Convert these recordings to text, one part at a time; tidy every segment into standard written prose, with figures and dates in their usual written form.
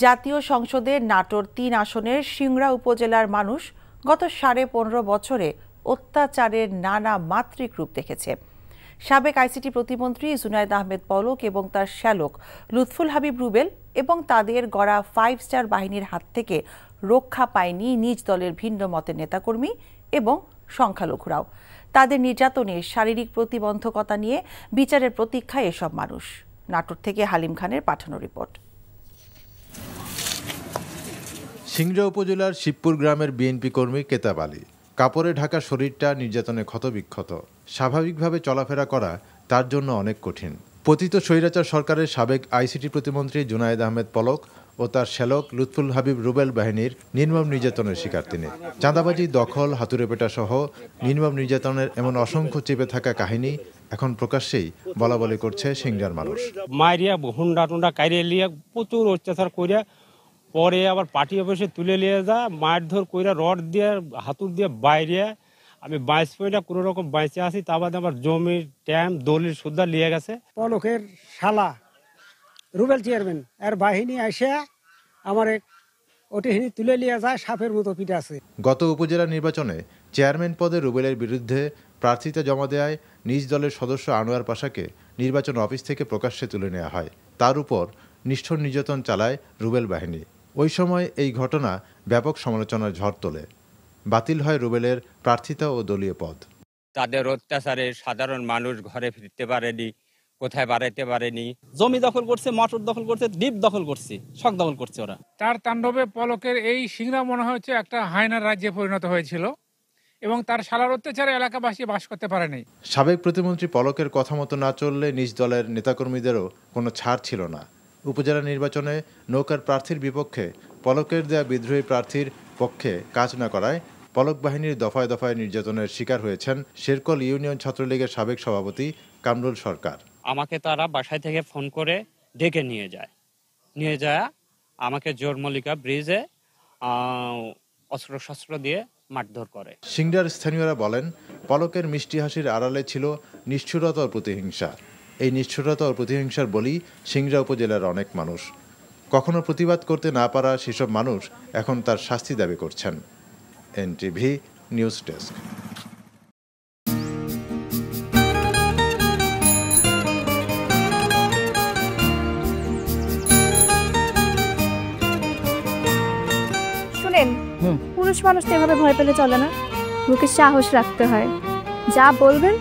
জাতীয় সংসদের নাটোর ৩ আসনের সিংড়া উপজেলার মানুষ গত ১৫.৫ বছরে অত্যাচারের নানা মাত্রিক রূপ দেখেছে। সাবেক আইসিটি প্রতিমন্ত্রী জুনায়েদ আহমেদ পলক এবং তার শ্যালক লুৎফুল হাবিব রুবেল এবং তাদের গড়া 5 স্টার বাহিনীর হাত থেকে রক্ষা পায়নি নিজ দলের ভিন্ন মতের নেতাকর্মী এবং সংখ্যালঘুরাও। তাদের নির্যাতনে শারীরিক প্রতিবন্ধকতা নিয়ে বিচারের প্রতীক্ষায় এসব মানুষ। নাটোর থেকে হালিম খানের পাঠানো রিপোর্ট। সিংড়া উপজেলার শিবপুর গ্রামের বিএনপি কর্মী কেতাব আলী। কাপড়ে ঢাকা শরীরটা নির্যাতনে ক্ষতবিক্ষত। স্বাভাবিকভাবে চলাফেরা করা তার জন্য অনেক কঠিন। পতিত স্বৈরাচার সরকারের সাবেক আইসিটি প্রতিমন্ত্রী জুনায়েদ আহমেদ পলক ও তার শ্যালক লুৎফুল হাবিব রুবেল বাহিনীর নির্মম নির্যাতনের শিকার তিনি। চাঁদাবাজি, দখল, হাতুড়ে পেটা সহ নির্মম নির্যাতনের এমন অসংখ্য চেপে থাকা কাহিনী এখন প্রকাশ্যেই বলাবলি করছে সিংড়ার মানুষ। মাইরিয়া হুন্ডা টুন্ডা কাইরিয়া লিয়া প্রচুর অত্যাচার করিয়া পরে আবার পার্টি অফিসে তুলে নিয়ে যা মারধর কইরা রড দিয়ে হাতুর দিয়ে বাইরে আমি 22 পয়টা কোনো রকম বাইচে আসি। তা বাদে আমার জমির ট্যাম দলিল সুদ্ধা লিয়ে গেছে। পলকের শালা রুবেল চেয়ারম্যান এর বাহিনী এসে আমার ওটিহিনী তুলে নিয়ে যায়, সাপের মতো পিঠে আছে। গত উপজেলা নির্বাচনে চেয়ারম্যান পদে রুবেলের বিরুদ্ধে প্রার্থিতা জমা দেয় নিজ দলের সদস্য আনোয়ার পাশাকে নির্বাচন অফিস থেকে প্রকাশ্যে তুলে নেওয়া হয়। তার উপর নিষ্ঠুর নির্যাতন চালায় রুবেল বাহিনী। ওই সময় এই ঘটনা ব্যাপক সমালোচনার ঝড় তোলে। বাতিল হয় রুবেলের প্রার্থিতা ও দলীয় পদ। তাদের অত্যাচারে সাধারণ মানুষ ঘরে ফিরতে পারেনি, কোথায় বাড়াইতে পারেনি। জমি দখল করছে, মোটর দখল করছে, দ্বীপ দখল করছে, শখ দখল করছে ওরা। তার তাণ্ডবে পলকের এই সিংড়া মনে হচ্ছে একটা হায়নার রাজ্যে পরিণত হয়েছিল এবং তার শালার অত্যাচারে এলাকাবাসী বাস করতে পারেনি। সাবেক প্রতিমন্ত্রী পলকের কথা মতো না চললে নিজ দলের নেতাকর্মীদেরও কোনো ছাড় ছিল না। উপজেলা নির্বাচনে নৌকার প্রার্থীর বিপক্ষে পলকের দেয়া বিদ্রোহী প্রার্থীর পক্ষে কাজ না করায় পলক বাহিনীর দফায় দফায় নির্যাতনের শিকার হয়েছেন শেরকল ইউনিয়ন ছাত্রলীগের সাবেক সভাপতি কামরুল সরকার। আমাকে তারা বাসায় থেকে ফোন করে ডেকে নিয়ে যায় আমাকে জোরমল্লিকা ব্রিজে অস্ত্রশস্ত্র দিয়ে মারধর করে। সিংড়ার স্থানীয়রা বলেন, পলকের মিষ্টি হাসির আড়ালে ছিল নিষ্ঠুরতা ও প্রতিহিংসা। এই নিষ্ঠুরতা ও প্রতিহিংসার বলি সিংড়া উপজেলার অনেক মানুষ। কখনো প্রতিবাদ করতে না পারা সেসব মানুষ এখন তার শাস্তি দাবি করছেন। NTV news desk. শুনেন, পুরুষ মানুষ তো এভাবে ভয় পেলে চলে না, মুখে সাহস রাখতে হয়। যা বলবেন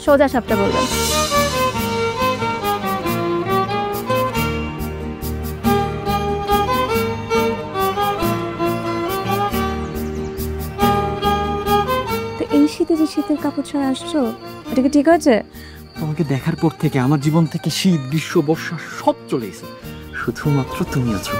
সোজা সাপটা বলবেন। শীতে যে শীতের কাপড় ছাড়া আসছো, এটা কি ঠিক আছে? তোমাকে দেখার পর থেকে আমার জীবন থেকে শীত, গ্রীষ্ম, বর্ষা সব চলে গেছে, শুধুমাত্র তুমি আছো।